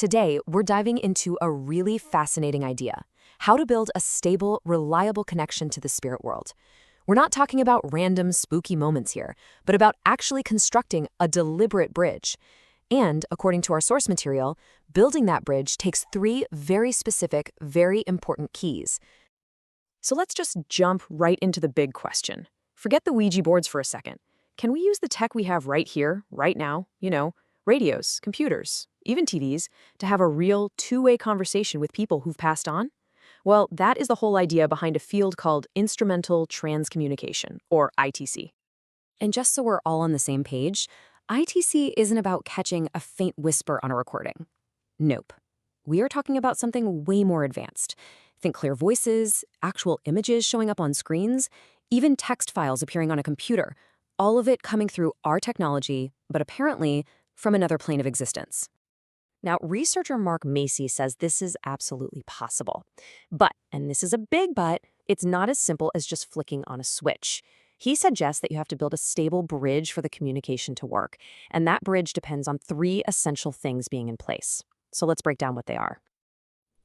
Today, we're diving into a really fascinating idea: how to build a stable, reliable connection to the spirit world. We're not talking about random, spooky moments here, but about actually constructing a deliberate bridge. And, according to our source material, building that bridge takes three very specific, very important keys. So let's just jump right into the big question. Forget the Ouija boards for a second. Can we use the tech we have right here, right now, radios, computers, even TVs, to have a real two-way conversation with people who've passed on? Well, that is the whole idea behind a field called Instrumental Transcommunication, or ITC. And just so we're all on the same page, ITC isn't about catching a faint whisper on a recording. Nope. We are talking about something way more advanced. Think clear voices, actual images showing up on screens, even text files appearing on a computer, all of it coming through our technology, but apparently from another plane of existence. Now, researcher Mark Macy says this is absolutely possible. But, and this is a big but, it's not as simple as just flicking on a switch. He suggests that you have to build a stable bridge for the communication to work, and that bridge depends on three essential things being in place. So let's break down what they are.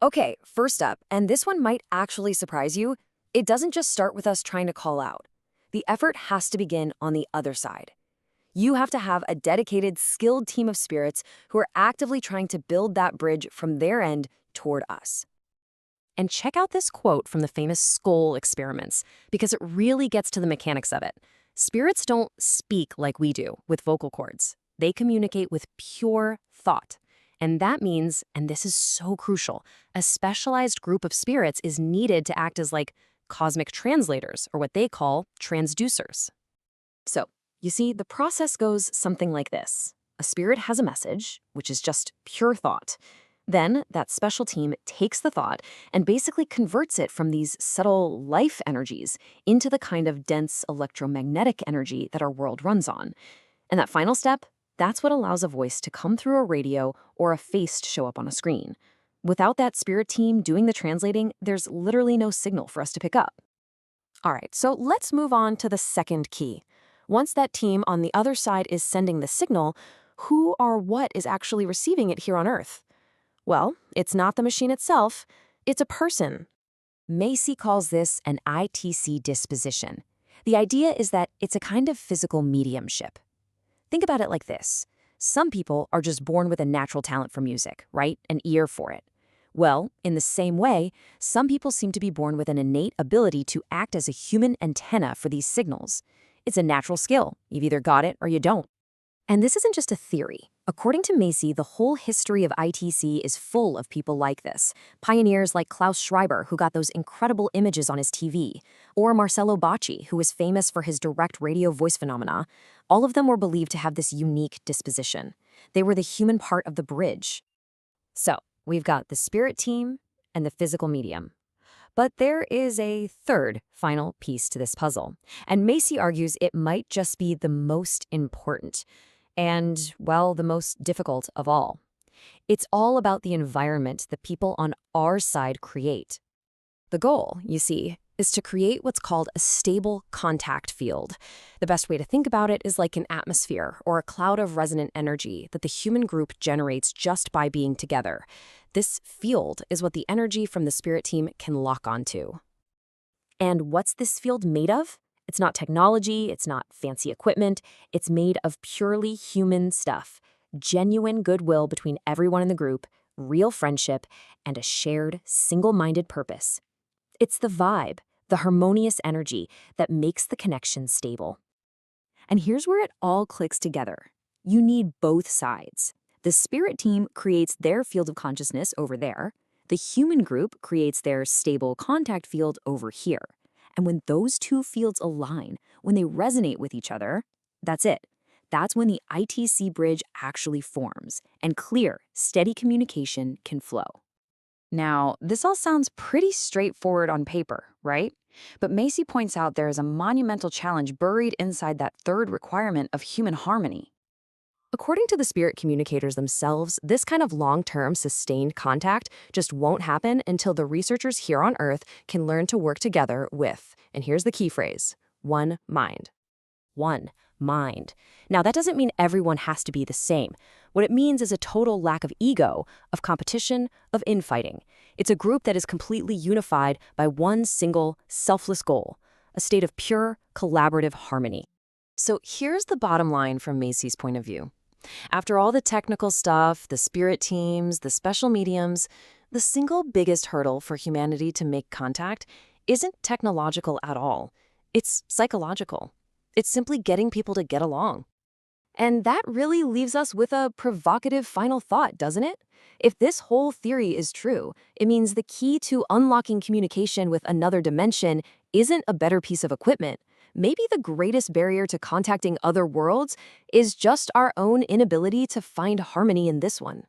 Okay, first up, and this one might actually surprise you, it doesn't just start with us trying to call out. The effort has to begin on the other side. You have to have a dedicated, skilled team of spirits who are actively trying to build that bridge from their end toward us. And check out this quote from the famous skull experiments, because it really gets to the mechanics of it. Spirits don't speak like we do with vocal cords. They communicate with pure thought. And that means, and this is so crucial, a specialized group of spirits is needed to act as like cosmic translators, or what they call transducers. So, you see, the process goes something like this. A spirit has a message, which is just pure thought. Then, that special team takes the thought and basically converts it from these subtle life energies into the kind of dense electromagnetic energy that our world runs on. And that final step, that's what allows a voice to come through a radio or a face to show up on a screen. Without that spirit team doing the translating, there's literally no signal for us to pick up. All right, so let's move on to the second key. Once that team on the other side is sending the signal, who or what is actually receiving it here on Earth? Well, it's not the machine itself, it's a person. Macy calls this an ITC disposition. The idea is that it's a kind of physical mediumship. Think about it like this. Some people are just born with a natural talent for music, right? An ear for it. Well, in the same way, some people seem to be born with an innate ability to act as a human antenna for these signals. It's a natural skill. You've either got it or you don't. And this isn't just a theory. According to Macy, the whole history of ITC is full of people like this. Pioneers like Klaus Schreiber, who got those incredible images on his TV, or Marcello Bacci, who was famous for his direct radio voice phenomena. All of them were believed to have this unique disposition. They were the human part of the bridge. So, we've got the spirit team and the physical medium. But there is a third, final piece to this puzzle. And Macy argues it might just be the most important. And, well, the most difficult of all. It's all about the environment the people on our side create. The goal, you see, is to create what's called a stable contact field. The best way to think about it is like an atmosphere or a cloud of resonant energy that the human group generates just by being together. This field is what the energy from the spirit team can lock onto. And what's this field made of? It's not technology, it's not fancy equipment, it's made of purely human stuff. Genuine goodwill between everyone in the group, real friendship, and a shared, single-minded purpose. It's the vibe, the harmonious energy that makes the connection stable. And here's where it all clicks together. You need both sides. The spirit team creates their field of consciousness over there. The human group creates their stable contact field over here. And when those two fields align, when they resonate with each other, that's it. That's when the ITC bridge actually forms, and clear, steady communication can flow. Now, this all sounds pretty straightforward on paper, right? But Macy points out there is a monumental challenge buried inside that third requirement of human harmony. According to the spirit communicators themselves, this kind of long-term, sustained contact just won't happen until the researchers here on Earth can learn to work together with, and here's the key phrase, one mind. One mind. Now, that doesn't mean everyone has to be the same. What it means is a total lack of ego, of competition, of infighting. It's a group that is completely unified by one single, selfless goal, a state of pure, collaborative harmony. So here's the bottom line from Macy's point of view. After all the technical stuff, the spirit teams, the special mediums, the single biggest hurdle for humanity to make contact isn't technological at all. It's psychological. It's simply getting people to get along. And that really leaves us with a provocative final thought, doesn't it? If this whole theory is true, it means the key to unlocking communication with another dimension isn't a better piece of equipment. Maybe the greatest barrier to contacting other worlds is just our own inability to find harmony in this one.